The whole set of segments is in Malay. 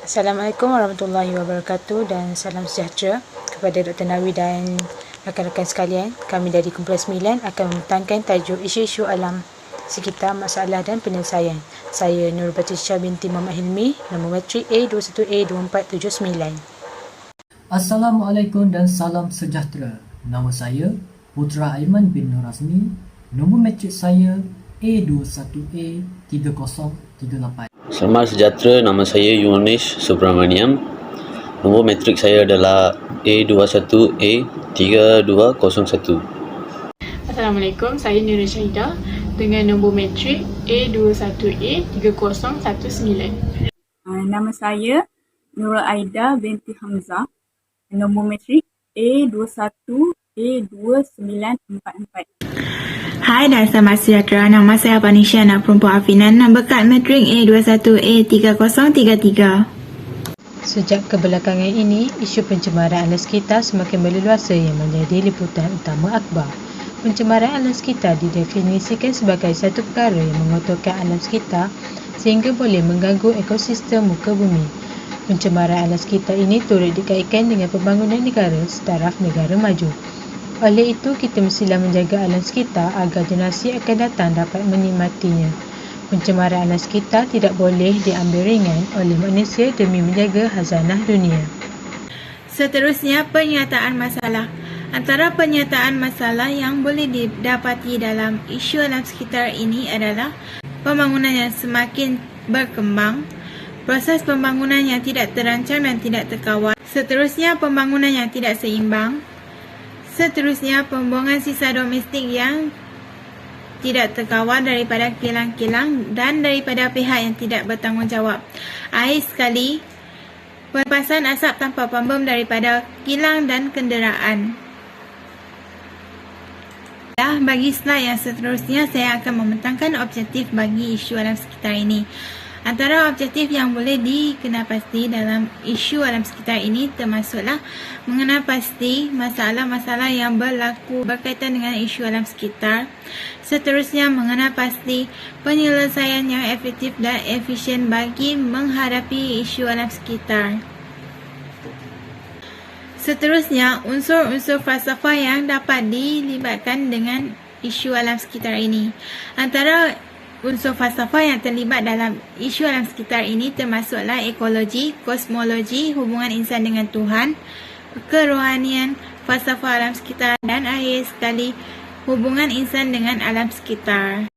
Assalamualaikum warahmatullahi wabarakatuh dan salam sejahtera kepada Dr. Nawi dan rakan-rakan sekalian. Kami dari Kumpulan 9 akan membentangkan tajuk isu-isu alam sekitar, masalah dan penyelesaian. Saya Nur Batisha binti Muhammad Hilmi, nombor matrik A21A2479. Assalamualaikum dan salam sejahtera. Nama saya Putra Aiman bin Nur Azmi. Nombor matrik saya A21A3038. Selamat sejahtera, nama saya Yunis Subramaniam. Nombor matrik saya adalah A21A3201. Assalamualaikum, saya Nurul Syahidah dengan nombor matrik A21A3019. Nama saya Nurul Aida binti Hamzah. Nombor matrik A21A2944. Hai dan selamat sejahtera. Nama saya Panisha, anak perempuan Afinan. Nombor kad matrik A21A3033. Sejak kebelakangan ini, isu pencemaran alam sekitar semakin berleluasa yang menjadi liputan utama akhbar. Pencemaran alam sekitar didefinisikan sebagai satu perkara yang mengotorkan alam sekitar sehingga boleh mengganggu ekosistem muka bumi. Pencemaran alam sekitar ini turut dikaitkan dengan pembangunan negara setaraf negara maju. Oleh itu, kita mestilah menjaga alam sekitar agar generasi akan datang dapat menikmatinya. Pencemaran alam sekitar tidak boleh diambil ringan oleh manusia demi menjaga khazanah dunia. Seterusnya, pernyataan masalah. Antara pernyataan masalah yang boleh didapati dalam isu alam sekitar ini adalah pembangunan yang semakin berkembang, proses pembangunan yang tidak terancang dan tidak terkawal. Seterusnya, pembangunan yang tidak seimbang. Seterusnya, pembuangan sisa domestik yang tidak terkawal daripada kilang-kilang dan daripada pihak yang tidak bertanggungjawab. Akhir sekali, pelepasan asap tanpa pembom daripada kilang dan kenderaan. Bagi slide yang seterusnya, saya akan membentangkan objektif bagi isu alam sekitar ini. Antara objektif yang boleh dikenal-pasti dalam isu alam sekitar ini termasuklah mengenal pasti masalah-masalah yang berlaku berkaitan dengan isu alam sekitar. Seterusnya, mengenal pasti penyelesaian yang efektif dan efisien bagi menghadapi isu alam sekitar. Seterusnya, unsur-unsur falsafah yang dapat dilibatkan dengan isu alam sekitar ini. Antara unsur falsafah yang terlibat dalam isu alam sekitar ini termasuklah ekologi, kosmologi, hubungan insan dengan Tuhan, kerohanian, falsafah alam sekitar dan akhir sekali hubungan insan dengan alam sekitar.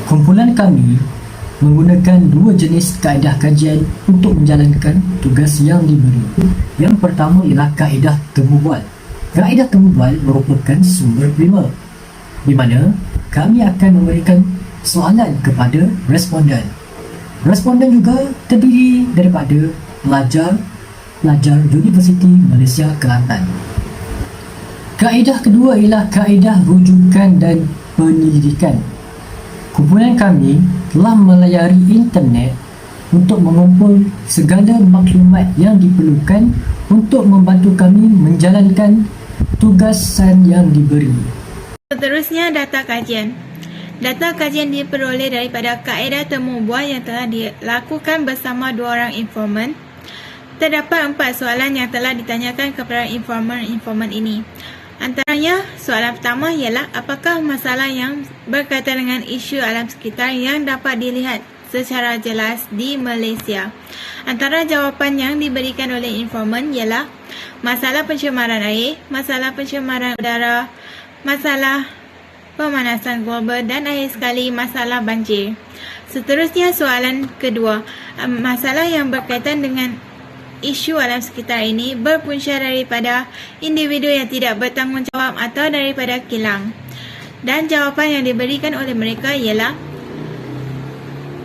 Kumpulan kami menggunakan dua jenis kaedah kajian untuk menjalankan tugas yang diberi. Yang pertama ialah kaedah temu bual. Kaedah temu bual merupakan sumber primer di mana kami akan memberikan soalan kepada responden. Responden juga terdiri daripada pelajar Universiti Malaysia Kelantan. Kaedah kedua ialah kaedah rujukan dan penyelidikan. Kumpulan kami telah melayari internet untuk mengumpul segala maklumat yang diperlukan untuk membantu kami menjalankan tugasan yang diberi. Seterusnya, data kajian. Data kajian diperoleh daripada kaedah temu bual yang telah dilakukan bersama dua orang informan. Terdapat 4 soalan yang telah ditanyakan kepada informan ini. Antaranya, soalan pertama ialah apakah masalah yang berkaitan dengan isu alam sekitar yang dapat dilihat secara jelas di Malaysia. Antara jawapan yang diberikan oleh informan ialah masalah pencemaran air, masalah pencemaran udara, masalah pemanasan global dan akhir sekali masalah banjir. Seterusnya, soalan kedua. Masalah yang berkaitan dengan isu alam sekitar ini berpunca daripada individu yang tidak bertanggungjawab atau daripada kilang. Dan jawapan yang diberikan oleh mereka ialah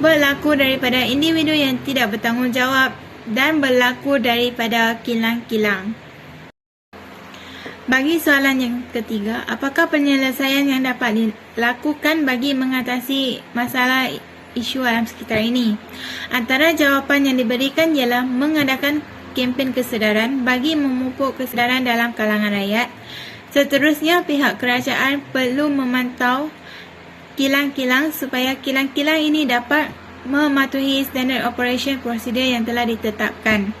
berlaku daripada individu yang tidak bertanggungjawab dan berlaku daripada kilang-kilang. Bagi soalan yang ketiga, apakah penyelesaian yang dapat dilakukan bagi mengatasi masalah isu alam sekitar ini? Antara jawapan yang diberikan ialah mengadakan kempen kesedaran bagi memupuk kesedaran dalam kalangan rakyat. Seterusnya, pihak kerajaan perlu memantau kilang-kilang supaya kilang-kilang ini dapat mematuhi standard operation prosedur yang telah ditetapkan.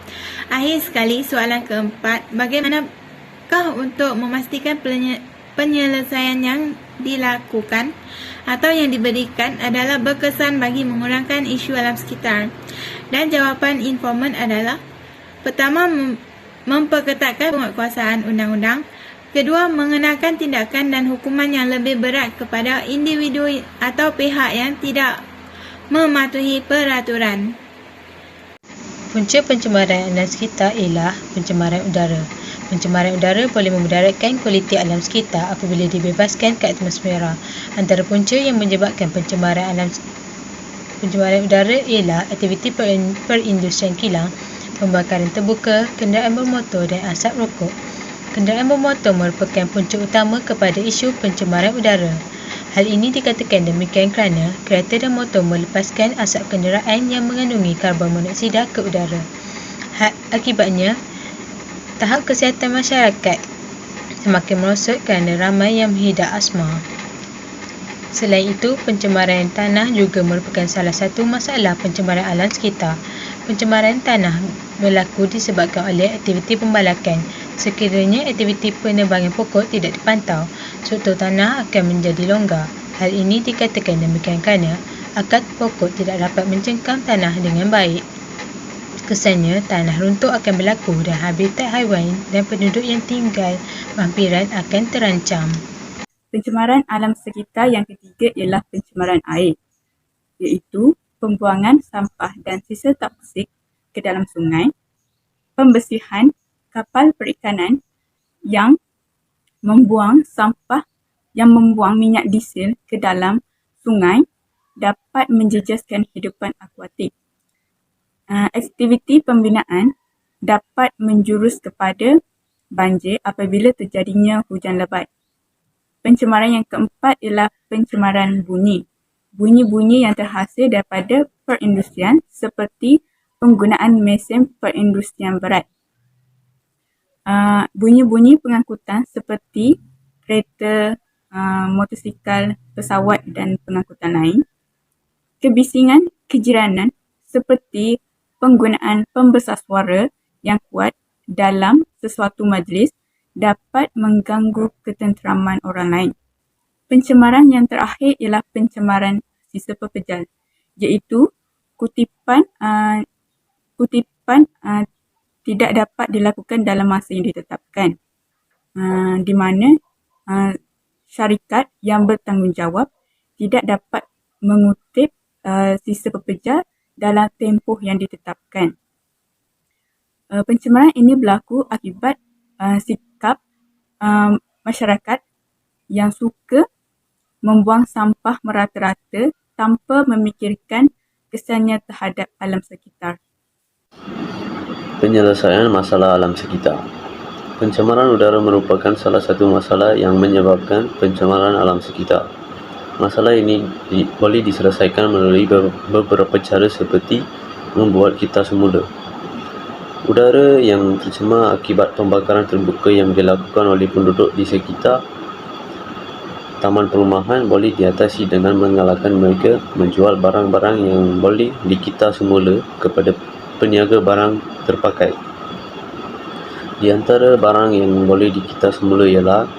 Akhir sekali, soalan keempat, bagaimanakah untuk memastikan penyelesaian yang dilakukan atau yang diberikan adalah berkesan bagi mengurangkan isu alam sekitar? Dan jawapan informan adalah: pertama, memperketatkan penguatkuasaan undang-undang; kedua, mengenakan tindakan dan hukuman yang lebih berat kepada individu atau pihak yang tidak mematuhi peraturan. Punca pencemaran alam sekitar ialah pencemaran udara. Pencemaran udara boleh memudaratkan kualiti alam sekitar apabila dibebaskan ke atmosfera. Antara punca yang menyebabkan pencemaran udara ialah aktiviti perindustrian kilang, pembakaran terbuka, kenderaan bermotor dan asap rokok. Kenderaan bermotor merupakan punca utama kepada isu pencemaran udara. Hal ini dikatakan demikian kerana kereta dan motor melepaskan asap kenderaan yang mengandungi karbon monoksida ke udara. Akibatnya, tahap kesihatan masyarakat semakin merosot kerana ramai yang mengidap asma. Selain itu, pencemaran tanah juga merupakan salah satu masalah pencemaran alam sekitar. Pencemaran tanah berlaku disebabkan oleh aktiviti pembalakan. Sekiranya aktiviti penebangan pokok tidak dipantau, struktur tanah akan menjadi longgar. Hal ini dikatakan demikian kerana akar pokok tidak dapat mencengkam tanah dengan baik. Kesannya, tanah runtuh akan berlaku dan habitat haiwan dan penduduk yang tinggal hampiran akan terancam. Pencemaran alam sekitar yang ketiga ialah pencemaran air, iaitu pembuangan sampah dan sisa toksik ke dalam sungai, pembersihan kapal perikanan yang membuang minyak diesel ke dalam sungai dapat menjejaskan kehidupan akuatik. Aktiviti pembinaan dapat menjurus kepada banjir apabila terjadinya hujan lebat. Pencemaran yang keempat ialah pencemaran bunyi. Bunyi-bunyi yang terhasil daripada perindustrian seperti penggunaan mesin perindustrian berat. Bunyi-bunyi pengangkutan seperti kereta, motosikal, pesawat dan pengangkutan lain. Kebisingan kejiranan seperti penggunaan pembesar suara yang kuat dalam sesuatu majlis dapat mengganggu ketenteraman orang lain. Pencemaran yang terakhir ialah pencemaran sisa pepejal, iaitu kutipan tidak dapat dilakukan dalam masa yang ditetapkan, di mana syarikat yang bertanggungjawab tidak dapat mengutip sisa pepejal dalam tempoh yang ditetapkan. Pencemaran ini berlaku akibat sikap masyarakat yang suka membuang sampah merata-rata tanpa memikirkan kesannya terhadap alam sekitar. Penyelesaian masalah alam sekitar. Pencemaran udara merupakan salah satu masalah yang menyebabkan pencemaran alam sekitar. Masalah ini boleh diselesaikan melalui beberapa cara seperti membuat kita semula. Udara yang tercemar akibat pembakaran terbuka yang dilakukan oleh penduduk di sekitar taman perumahan boleh diatasi dengan mengalahkan mereka menjual barang-barang yang boleh dikita semula kepada peniaga barang terpakai. Di antara barang yang boleh dikita semula ialah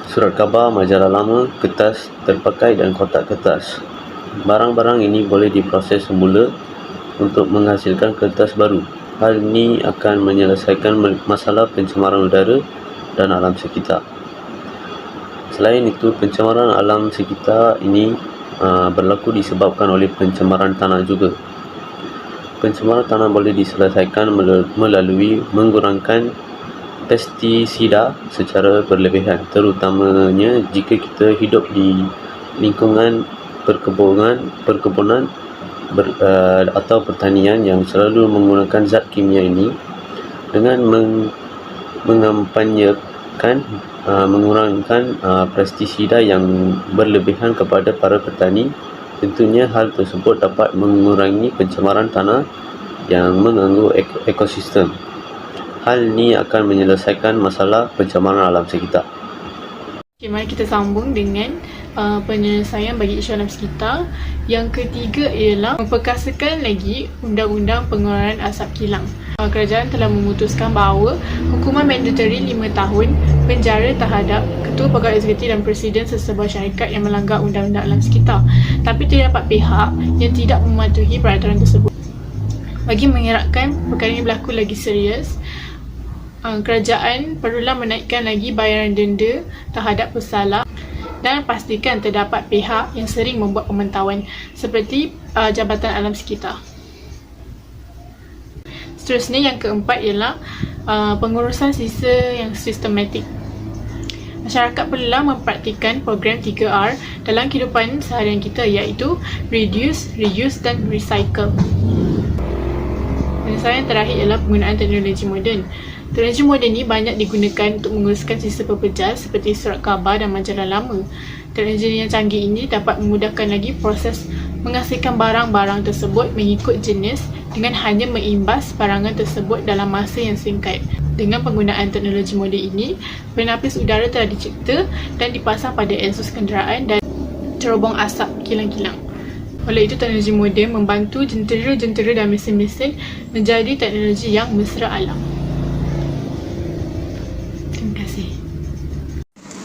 surat khabar, majalah lama, kertas terpakai dan kotak kertas. Barang-barang ini boleh diproses semula untuk menghasilkan kertas baru. Hal ini akan menyelesaikan masalah pencemaran udara dan alam sekitar. Selain itu, pencemaran alam sekitar ini berlaku disebabkan oleh pencemaran tanah juga. Pencemaran tanah boleh diselesaikan melalui mengurangkan pestisida secara berlebihan, terutamanya jika kita hidup di lingkungan perkebunan atau pertanian yang selalu menggunakan zat kimia ini. Dengan mengampanyekan mengurangkan pestisida yang berlebihan kepada para petani, tentunya hal tersebut dapat mengurangi pencemaran tanah yang mengganggu ekosistem. Hal ini akan menyelesaikan masalah pencemaran alam sekitar. Okay, mari kita sambung dengan penyelesaian bagi isu alam sekitar. Yang ketiga ialah memperkasakan lagi Undang-Undang Pengeluaran Asap Kilang. Kerajaan telah memutuskan bahawa hukuman mandatory 5 tahun penjara terhadap Ketua Pegawai Eksekutif dan Presiden sesebuah syarikat yang melanggar Undang-Undang Alam Sekitar. Tapi terdapat pihak yang tidak mematuhi peraturan tersebut. Bagi mengelakkan perkara ini berlaku lagi serius, kerajaan perlulah menaikkan lagi bayaran denda terhadap pesalah dan pastikan terdapat pihak yang sering membuat pemantauan seperti Jabatan Alam Sekitar. Seterusnya, yang keempat ialah pengurusan sisa yang sistematik. Masyarakat perlulah mempraktikkan program 3R dalam kehidupan seharian kita, iaitu reduce, reuse dan recycle. Penyelesaian terakhir ialah penggunaan teknologi moden. Teknologi moden ini banyak digunakan untuk menguruskan sisa pepejal seperti surat khabar dan majalah lama. Teknologi yang canggih ini dapat memudahkan lagi proses menghasilkan barang-barang tersebut mengikut jenis dengan hanya mengimbas barangan tersebut dalam masa yang singkat. Dengan penggunaan teknologi moden ini, penapis udara telah dicipta dan dipasang pada exhaust kenderaan dan cerobong asap kilang-kilang. Oleh itu, teknologi moden membantu jentera-jentera dan mesin-mesin menjadi teknologi yang mesra alam. Terima kasih.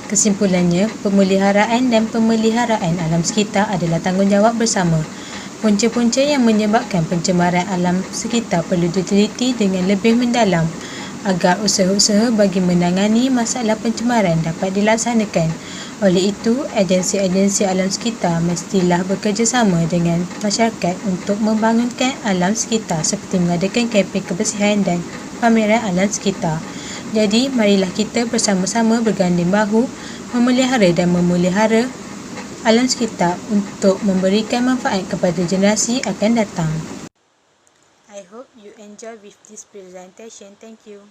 Kesimpulannya, pemeliharaan dan pemeliharaan alam sekitar adalah tanggungjawab bersama. Punca-punca yang menyebabkan pencemaran alam sekitar perlu diteliti dengan lebih mendalam agar usaha-usaha bagi menangani masalah pencemaran dapat dilaksanakan. Oleh itu, agensi-agensi alam sekitar mestilah bekerjasama dengan masyarakat untuk membangunkan alam sekitar seperti mengadakan kempen kebersihan dan pameran alam sekitar. Jadi, marilah kita bersama-sama berganding bahu memelihara dan memelihara alam sekitar untuk memberikan manfaat kepada generasi akan datang. I hope you enjoy with this presentation. Thank you.